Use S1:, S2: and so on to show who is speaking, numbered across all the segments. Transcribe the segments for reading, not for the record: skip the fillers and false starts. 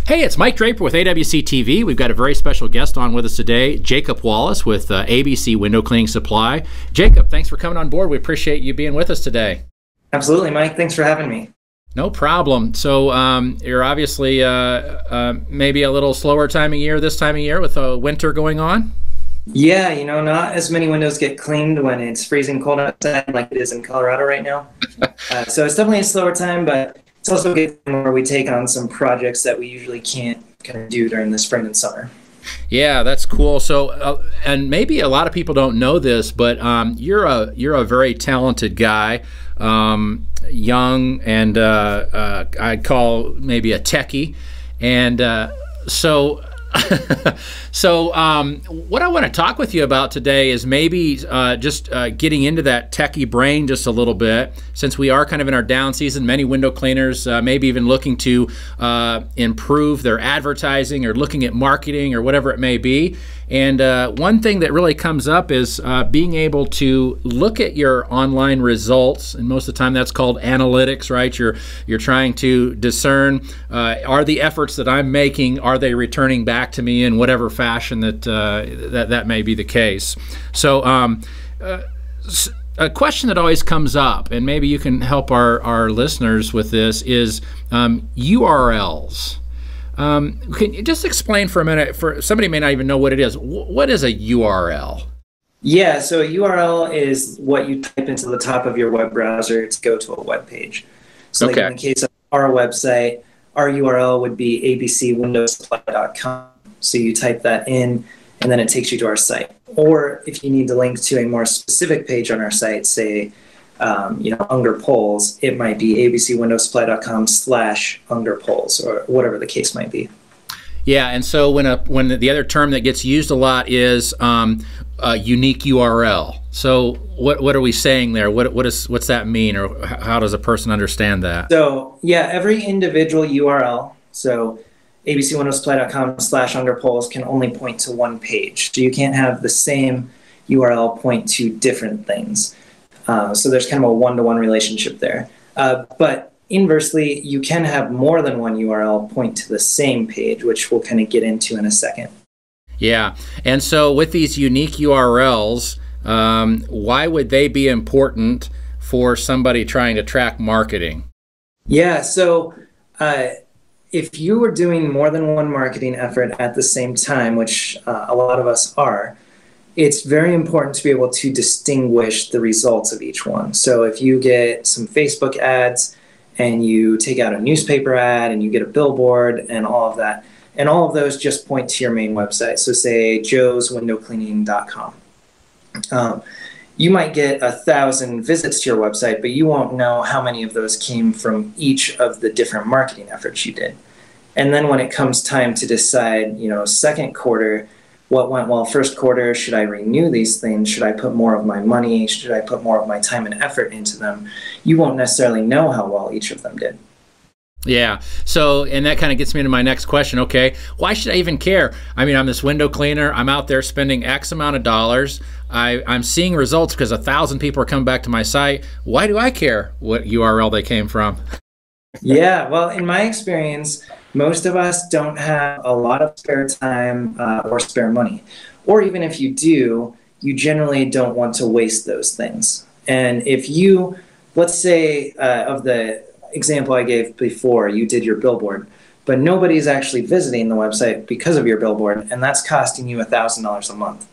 S1: Hey, it's Mike Draper with AWC TV. We've got a very special guest on with us today, Jacob Wallace with ABC Window Cleaning Supply. Jacob, thanks for coming on board. We appreciate you being with us today.
S2: Absolutely, Mike. Thanks for having me.
S1: No problem. So you're obviously maybe a little slower time of year this time of year with winter going on?
S2: Yeah, not as many windows get cleaned when it's freezing cold outside like it is in Colorado right now. So it's definitely a slower time, but it's also a good time where we take on some projects that we usually can't kind of do during the spring and summer.
S1: Yeah, that's cool. So, and maybe a lot of people don't know this, but you're a very talented guy, young, and I'd call maybe a techie, and so. So what I want to talk with you about today is maybe just getting into that techie brain just a little bit, since we are kind of in our down season. Many window cleaners maybe even looking to improve their advertising or looking at marketing or whatever it may be. And one thing that really comes up is being able to look at your online results, and most of the time that's called analytics, right? You're trying to discern, are the efforts that I'm making, are they returning back to me in whatever fashion that may be the case. So a question that always comes up, and maybe you can help our listeners with this, is URLs. Can you just explain for a minute, for somebody who may not even know what it is, what is a URL?
S2: Yeah, so a URL is what you type into the top of your web browser to go to a web page. So like in the case of our website, our URL would be abcwindowsupply.com. So you type that in, and then it takes you to our site. Or if you need to link to a more specific page on our site, say, Unger Polls, it might be abcwindowsupply.com/Unger Polls, or whatever the case might be. Yeah,
S1: and so when the other term that gets used a lot is a unique URL. So what are we saying there? What's that mean, or how does a person understand that?
S2: So yeah, every individual URL, so abcwindowsupply.com/Unger Polls can only point to one page. So you can't have the same URL point to different things. So there's kind of a one-to-one relationship there. But inversely, you can have more than one URL point to the same page, which we'll kind of get into in a second.
S1: Yeah, and so with these unique URLs, why would they be important for somebody trying to track marketing?
S2: Yeah, so if you were doing more than one marketing effort at the same time, which a lot of us are, it's very important to be able to distinguish the results of each one. So if you get some Facebook ads and you take out a newspaper ad and you get a billboard and all of that, and all of those just point to your main website. So say joeswindowcleaning.com. You might get 1,000 visits to your website, but you won't know how many of those came from each of the different marketing efforts you did. And then when it comes time to decide, second quarter, what went well first quarter, should I renew these things? Should I put more of my money? Should I put more of my time and effort into them? You won't necessarily know how well each of them did.
S1: Yeah. So, and that kind of gets me into my next question. Okay, why should I even care? I mean, I'm this window cleaner. I'm out there spending X amount of dollars. I'm seeing results because 1,000 people are coming back to my site. Why do I care what URL they came from?
S2: Yeah, well, in my experience, most of us don't have a lot of spare time or spare money. Or even if you do, you generally don't want to waste those things. And if you, let's say, of the example I gave before, you did your billboard, but nobody's actually visiting the website because of your billboard, and that's costing you $1,000 a month.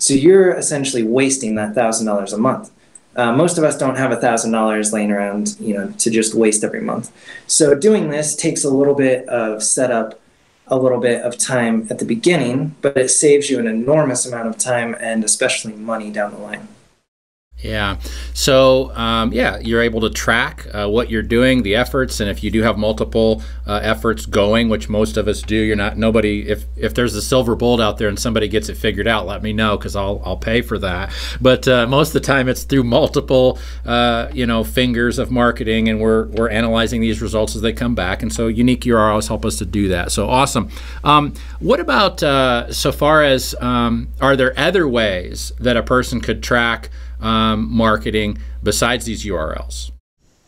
S2: So you're essentially wasting that $1,000 a month. Most of us don't have $1,000 laying around, to just waste every month. So doing this takes a little bit of setup, a little bit of time at the beginning, but it saves you an enormous amount of time and especially money down the line.
S1: Yeah. So, you're able to track what you're doing, the efforts, and if you do have multiple efforts going, which most of us do, if there's a silver bullet out there and somebody gets it figured out, let me know, because I'll pay for that. But most of the time it's through multiple, fingers of marketing, and we're analyzing these results as they come back. And so unique URLs help us to do that. So awesome. What about so far as, are there other ways that a person could track marketing besides these URLs?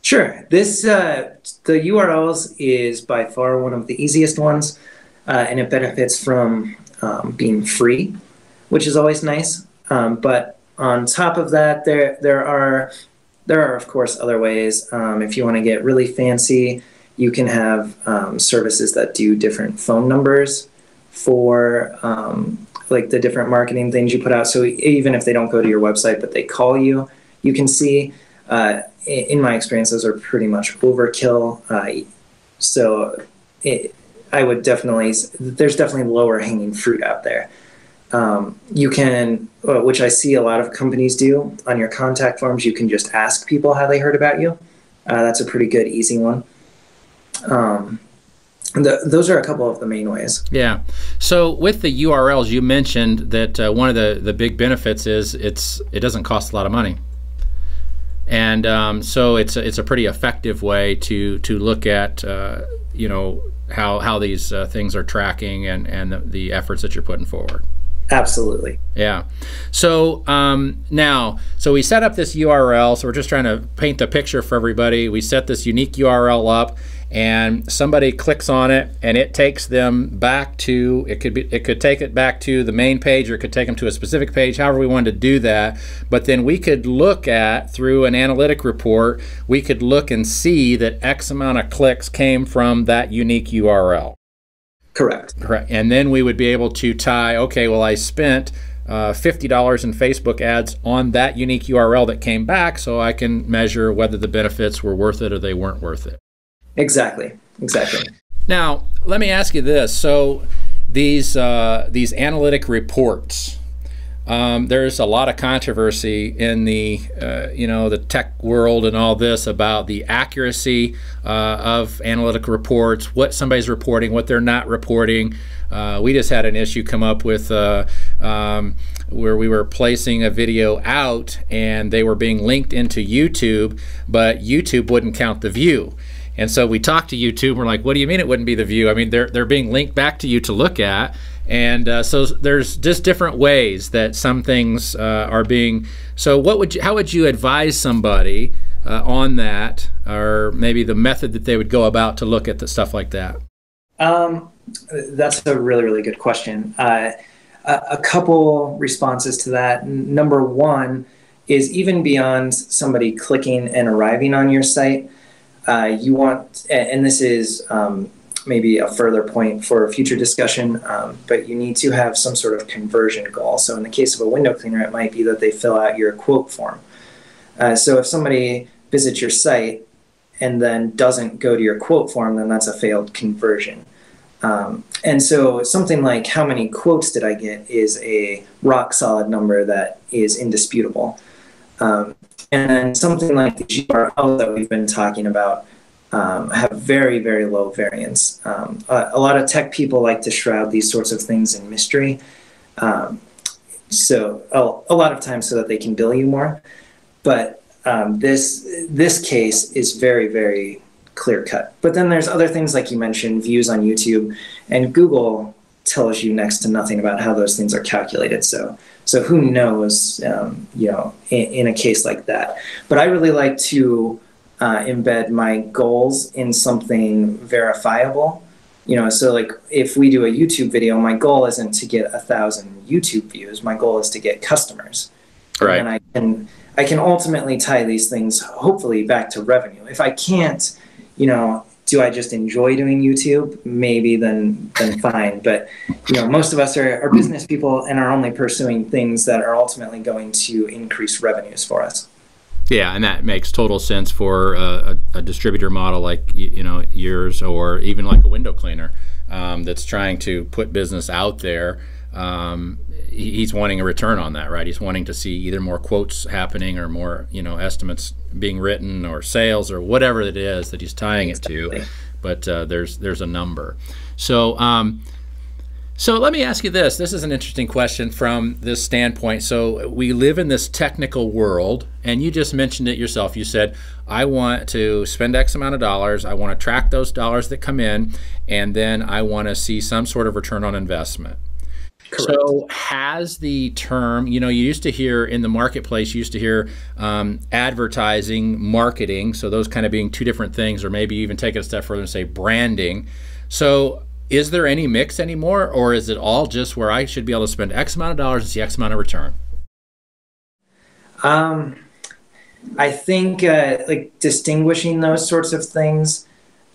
S2: Sure. The URLs is by far one of the easiest ones, and it benefits from being free, which is always nice. But on top of that, there are of course other ways. If you want to get really fancy, you can have services that do different phone numbers for like the different marketing things you put out. So even if they don't go to your website, but they call you, you can see. In my experience, those are pretty much overkill. So I would definitely, there's definitely lower hanging fruit out there. You can, which I see a lot of companies do on your contact forms, you can just ask people how they heard about you. That's a pretty good, easy one. Those are a couple of the main ways.
S1: Yeah. So with the URLs, you mentioned that one of the big benefits is it doesn't cost a lot of money. And so it's a pretty effective way to look at you know, how these things are tracking and the efforts that you're putting forward.
S2: Absolutely.
S1: Yeah. So so we set up this URL. So we're just trying to paint the picture for everybody. We set this unique URL up, and somebody clicks on it, and it takes them back to, it could take it back to the main page, or it could take them to a specific page, however we wanted to do that. But then we could look at, through an analytic report, we could look and see that X amount of clicks came from that unique URL.
S2: Correct.
S1: Correct. And then we would be able to tie, okay, well, I spent $50 in Facebook ads on that unique URL that came back, so I can measure whether the benefits were worth it or they weren't worth it.
S2: Exactly. Exactly.
S1: Now, let me ask you this. So these analytic reports, there's a lot of controversy in the you know, the tech world and all this about the accuracy of analytic reports, what somebody's reporting, what they're not reporting. We just had an issue come up with where we were placing a video out and they were being linked into YouTube, but YouTube wouldn't count the view. And so we talked to YouTube. We're like, what do you mean it wouldn't be the view? I mean, they're being linked back to you to look at. And so there's just different ways that some things are being. So how would you advise somebody on that, or maybe the method that they would go about to look at the stuff like that?
S2: That's a really, really good question. A couple responses to that. Number one is, even beyond somebody clicking and arriving on your site, you want, and this is maybe a further point for a future discussion, but you need to have some sort of conversion goal. So in the case of a window cleaner, it might be that they fill out your quote form. So if somebody visits your site and then doesn't go to your quote form, then that's a failed conversion. And so something like how many quotes did I get is a rock solid number that is indisputable. And then something like the URL that we've been talking about have very, very low variance. A lot of tech people like to shroud these sorts of things in mystery. So a lot of times so that they can bill you more. But this case is very, very clear cut. But then there's other things, like you mentioned, views on YouTube, and Google tells you next to nothing about how those things are calculated. So who knows, you know, in a case like that. But I really like to embed my goals in something verifiable. You know, so like if we do a YouTube video, my goal isn't to get 1,000 YouTube views. My goal is to get customers.
S1: Right.
S2: And I can ultimately tie these things hopefully back to revenue. If I can't, you know, do I just enjoy doing YouTube? Maybe then fine. But you know, most of us are business people and are only pursuing things that are ultimately going to increase revenues for us.
S1: Yeah, and that makes total sense for a distributor model like you know, yours, or even like a window cleaner that's trying to put business out there. He's wanting a return on that, right? He's wanting to see either more quotes happening or more, you know, estimates being written or sales or whatever it is that he's tying it to. But there's a number. So so let me ask you this. This is an interesting question from this standpoint. So we live in this technical world, and you just mentioned it yourself. You said, I want to spend X amount of dollars. I want to track those dollars that come in, and then I want to see some sort of return on investment.
S2: Correct.
S1: So has the term, you used to hear in the marketplace, you used to hear advertising, marketing, so those kind of being two different things, or maybe even take it a step further and say branding. So is there any mix anymore, or is it all just where I should be able to spend X amount of dollars and see X amount of return?
S2: I think like distinguishing those sorts of things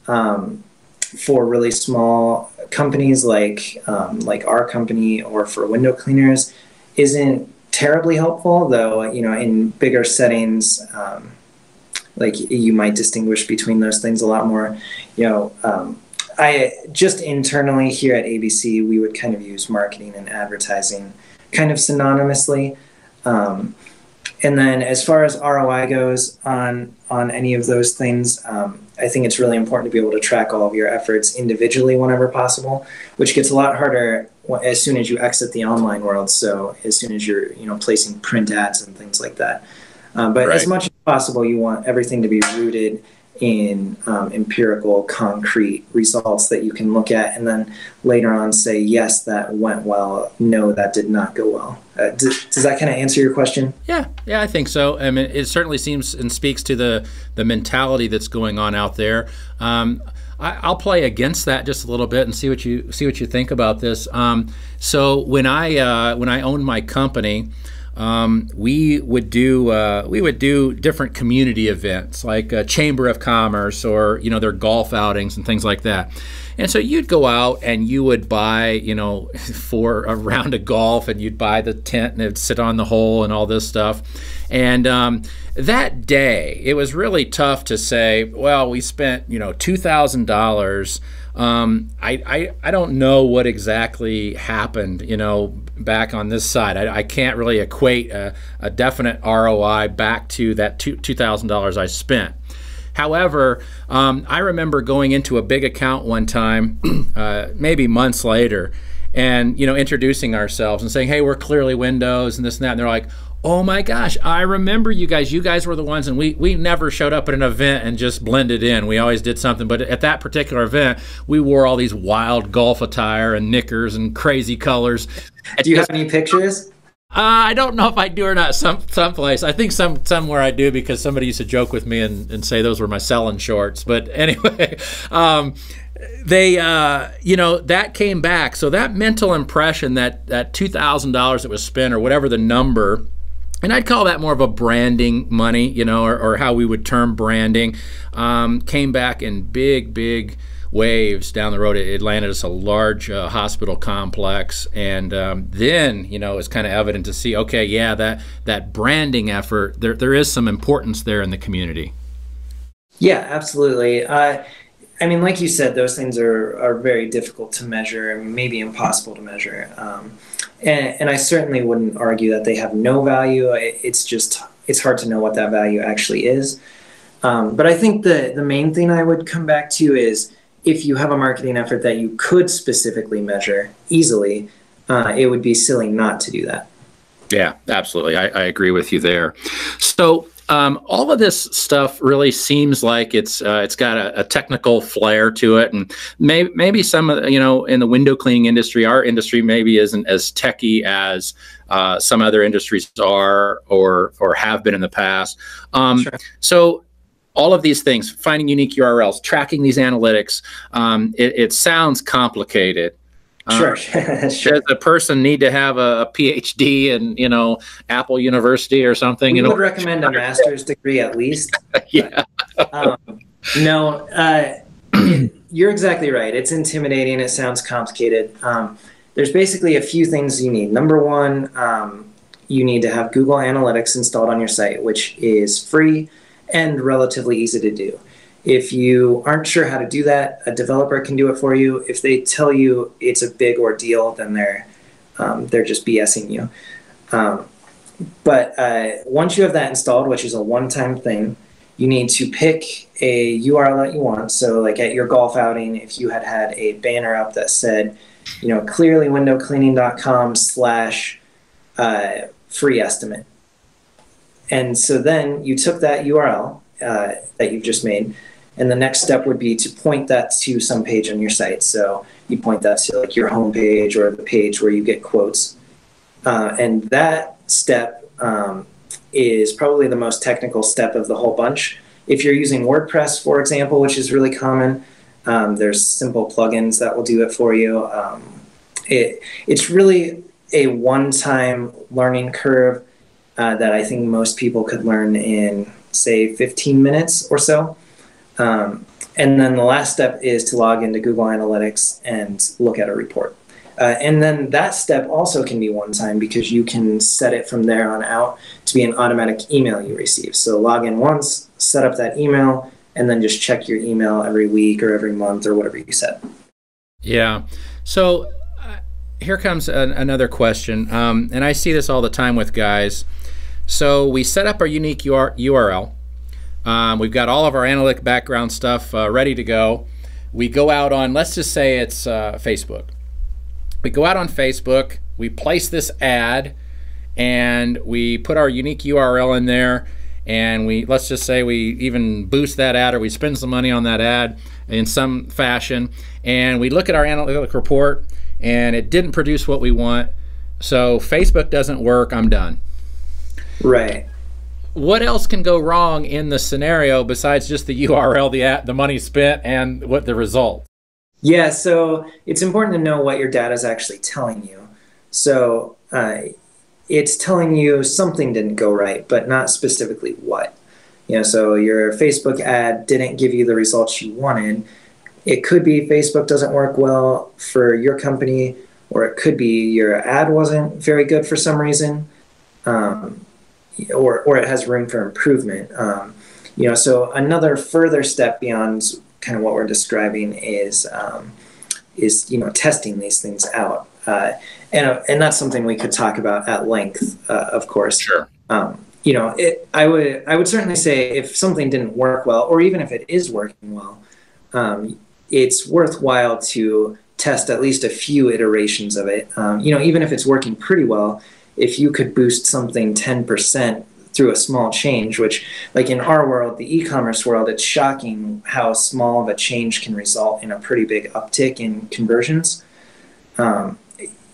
S2: for really small companies like our company or for window cleaners isn't terribly helpful, though. In bigger settings, like you might distinguish between those things a lot more. I just internally here at ABC, we would kind of use marketing and advertising kind of synonymously. And then as far as ROI goes on any of those things, I think it's really important to be able to track all of your efforts individually whenever possible, which gets a lot harder as soon as you exit the online world. So as soon as you're placing print ads and things like that. But
S1: Right.
S2: as much as possible, you want everything to be rooted in empirical, concrete results that you can look at, and then later on say, yes, that went well. No, that did not go well. Does that kind of answer your question?
S1: Yeah, I think so. I mean, it certainly seems and speaks to the mentality that's going on out there. I'll play against that just a little bit and see what you think about this. So when I owned my company, we would do different community events like a Chamber of Commerce or their golf outings and things like that. And so you'd go out and you would buy for a round of golf, and you'd buy the tent and it'd sit on the hole and all this stuff. And that day it was really tough to say, well, we spent $2,000. I don't know what exactly happened, back on this side. I can't really equate a definite ROI back to that $2,000 I spent. However, I remember going into a big account one time, maybe months later, and introducing ourselves and saying, hey, we're Clearly Windows and this and that. And they're like, oh my gosh, I remember you guys. You guys were the ones, and we never showed up at an event and just blended in. We always did something. But at that particular event, we wore all these wild golf attire and knickers and crazy colors.
S2: Do you have any pictures?
S1: I don't know if I do or not. Someplace. I think somewhere I do, because somebody used to joke with me and say those were my selling shorts. But anyway, they that came back. So that mental impression, that $2,000 that was spent, or whatever the number. And I'd call that more of a branding money, or how we would term branding, came back in big waves down the road. It landed us a large hospital complex, and then it's kind of evident to see, okay, yeah, that branding effort, there is some importance there in the community.
S2: Yeah, absolutely. I mean, like you said, those things are very difficult to measure, and maybe impossible to measure. And I certainly wouldn't argue that they have no value. It's hard to know what that value actually is. But I think the main thing I would come back to is, if you have a marketing effort that you could specifically measure easily, it would be silly not to do that.
S1: Yeah, absolutely. I agree with you there. So all of this stuff really seems like it's got a technical flair to it, and maybe some in the window cleaning industry, our industry maybe isn't as techy as some other industries are or have been in the past.
S2: Sure.
S1: So all of these things, finding unique URLs, tracking these analytics, it sounds complicated.
S2: Sure.
S1: Does a person need to have a PhD in Apple University or something?
S2: We would recommend a master's degree at least.
S1: Yeah.
S2: No, you're exactly right. It's intimidating. It sounds complicated. There's basically a few things you need. Number one, you need to have Google Analytics installed on your site, which is free and relatively easy to do. If you aren't sure how to do that, a developer can do it for you. If they tell you it's a big ordeal, then they're just BSing you. But once you have that installed, which is a one-time thing, you need to pick a URL that you want. So like at your golf outing, if you had a banner up that said, clearlywindowcleaning.com/free estimate. And so then you took that URL that you've just made, And the next step would be to point that to some page on your site. So you point that to like your home page or the page where you get quotes. And that step is probably the most technical step of the whole bunch. If you're using WordPress, for example, which is really common, there's simple plugins that will do it for you. It's really a one-time learning curve that I think most people could learn in, say, 15 minutes or so. And then the last step is to log into Google Analytics and look at a report. And then that step also can be one time because you can set it from there on out to be an automatic email you receive. So log in once, set up that email, and then just check your email every week or every month or whatever you set.
S1: Yeah. So here comes another question. And I see this all the time with guys. So we set up our unique URL. We've got all of our analytic background stuff ready to go. We go out on, let's just say it's Facebook. We go out on Facebook, we place this ad, and we put our unique URL in there, and let's just say we even boost that ad or we spend some money on that ad in some fashion, and we look at our analytic report, and it didn't produce what we want, so Facebook doesn't work, I'm done.
S2: Right.
S1: What else can go wrong in the scenario besides just the URL, the money spent, and what the result?
S2: Yeah, so it's important to know what your data is actually telling you. So it's telling you something didn't go right, but not specifically what. So your Facebook ad didn't give you the results you wanted. It could be Facebook doesn't work well for your company, or it could be your ad wasn't very good for some reason. Or it has room for improvement. So another further step beyond kind of what we're describing is testing these things out, and that's something we could talk about at length, of course.
S1: Sure.
S2: I would certainly say if something didn't work well, or even if it is working well, it's worthwhile to test at least a few iterations of it. Even if it's working pretty well. If you could boost something 10% through a small change, which like in our world, the e-commerce world, it's shocking how small of a change can result in a pretty big uptick in conversions. For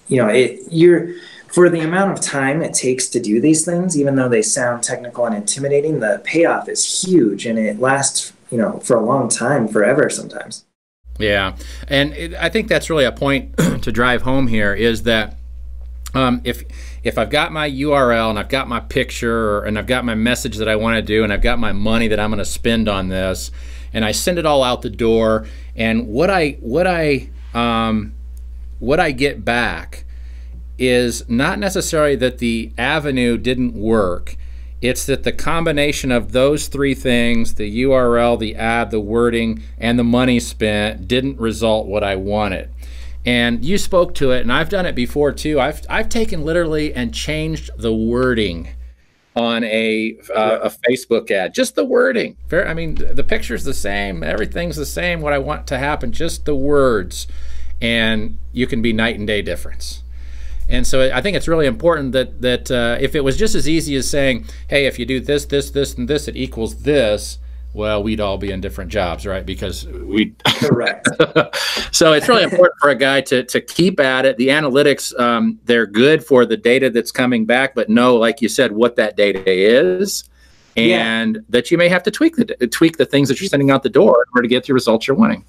S2: the amount of time it takes to do these things, even though they sound technical and intimidating, the payoff is huge and it lasts, for a long time, forever sometimes.
S1: Yeah. And I think that's really a point to drive home here is that if I've got my URL and I've got my picture and I've got my message that I want to do and I've got my money that I'm going to spend on this and I send it all out the door, and what I get back is not necessarily that the avenue didn't work. It's that the combination of those three things, the URL, the ad, the wording, and the money spent, didn't result what I wanted. And you spoke to it, and I've done it before too. I've taken literally and changed the wording on a Facebook ad, just the wording. I mean, the picture's the same, everything's the same. What I want to happen, just the words, and you can be night and day difference. And so I think it's really important that if it was just as easy as saying, hey, if you do this, this, this, and this, it equals this. Well, we'd all be in different jobs, right? Because we
S2: correct.
S1: So it's really important for a guy to keep at it. The analytics, they're good for the data that's coming back, but know, like you said, what that data is, and that you may have to tweak the things that you're sending out the door in order to get the results you're wanting.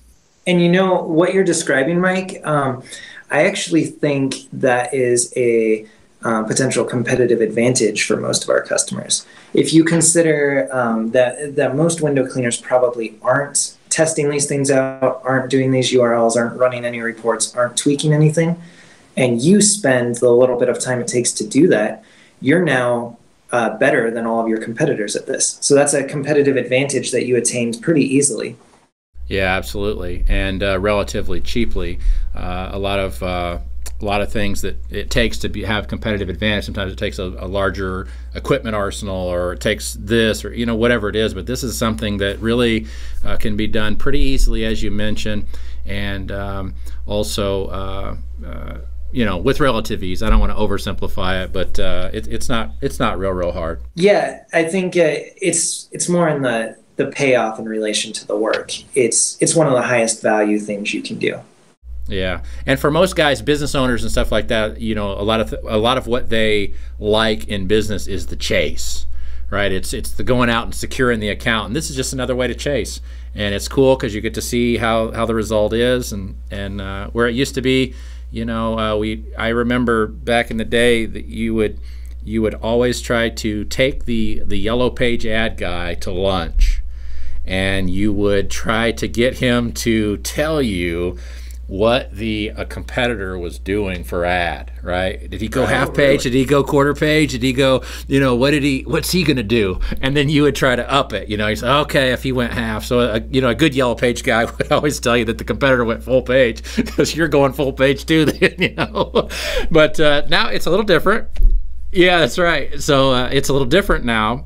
S2: And what you're describing, Mike, I actually think that is a potential competitive advantage for most of our customers. If you consider that most window cleaners probably aren't testing these things out, aren't doing these URLs, aren't running any reports, aren't tweaking anything, and you spend the little bit of time it takes to do that, you're now better than all of your competitors at this. So that's a competitive advantage that you attained pretty easily.
S1: Yeah, absolutely, and relatively cheaply. A lot of things that it takes to have competitive advantage. Sometimes it takes a larger equipment arsenal, or it takes this, or whatever it is. But this is something that really can be done pretty easily, as you mentioned, and also with relative ease. I don't want to oversimplify it, but it's not real hard.
S2: Yeah, I think it's more in the payoff in relation to the work. It's one of the highest value things you can do.
S1: Yeah, and for most guys, business owners and stuff like that, you know, a lot of what they like in business is the chase, right? It's the going out and securing the account, and this is just another way to chase. And it's cool because you get to see how the result is, and where it used to be, you know, I remember back in the day that you would always try to take the yellow page ad guy to lunch, and you would try to get him to tell you what a competitor was doing for ad, right? Did he go half page? Really? Did he go quarter page? Did he go, you know, what's he going to do? And then you would try to up it. You know, he's okay if he went half. So, you know, a good yellow page guy would always tell you that the competitor went full page because you're going full page too, you know. But now it's a little different. Yeah, that's right. So it's a little different now.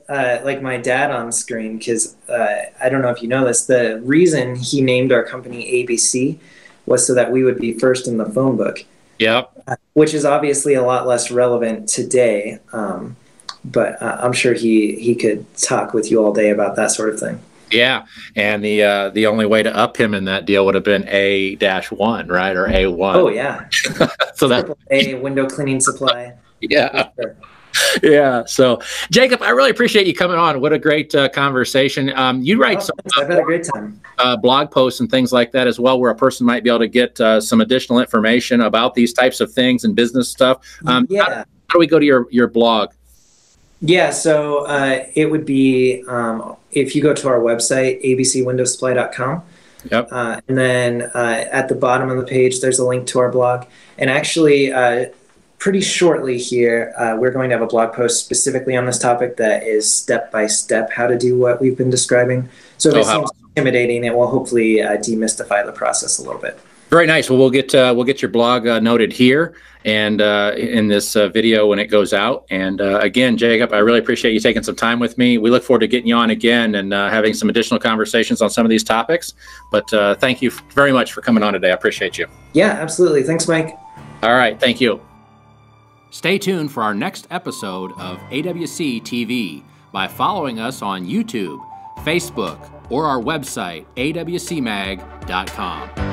S2: Like my dad on screen, because I don't know if you know this, the reason he named our company ABC was so that we would be first in the phone book.
S1: Yep.
S2: Which is obviously a lot less relevant today, but I'm sure he could talk with you all day about that sort of thing.
S1: Yeah, and the only way to up him in that deal would have been A-1, right, or A1.
S2: Oh yeah.
S1: So that
S2: A window cleaning supply.
S1: Yeah. Yeah. So, Jacob, I really appreciate you coming on. What a great conversation. You write
S2: I've had a great time.
S1: Blog posts and things like that as well, where a person might be able to get some additional information about these types of things and business stuff.
S2: Yeah.
S1: How do we go to your blog?
S2: Yeah. So it would be if you go to our website, abcwindowsupply.com.
S1: Yep.
S2: And then at the bottom of the page, there's a link to our blog. And actually, pretty shortly here, we're going to have a blog post specifically on this topic that is step-by-step how to do what we've been describing. So if it seems intimidating, it will hopefully demystify the process a little bit.
S1: Very nice. Well, we'll get your blog noted here and in this video when it goes out. And again, Jacob, I really appreciate you taking some time with me. We look forward to getting you on again and having some additional conversations on some of these topics. But thank you very much for coming on today. I appreciate you.
S2: Yeah, absolutely. Thanks, Mike.
S1: All right. Thank you. Stay tuned for our next episode of AWC TV by following us on YouTube, Facebook, or our website, awcmag.com.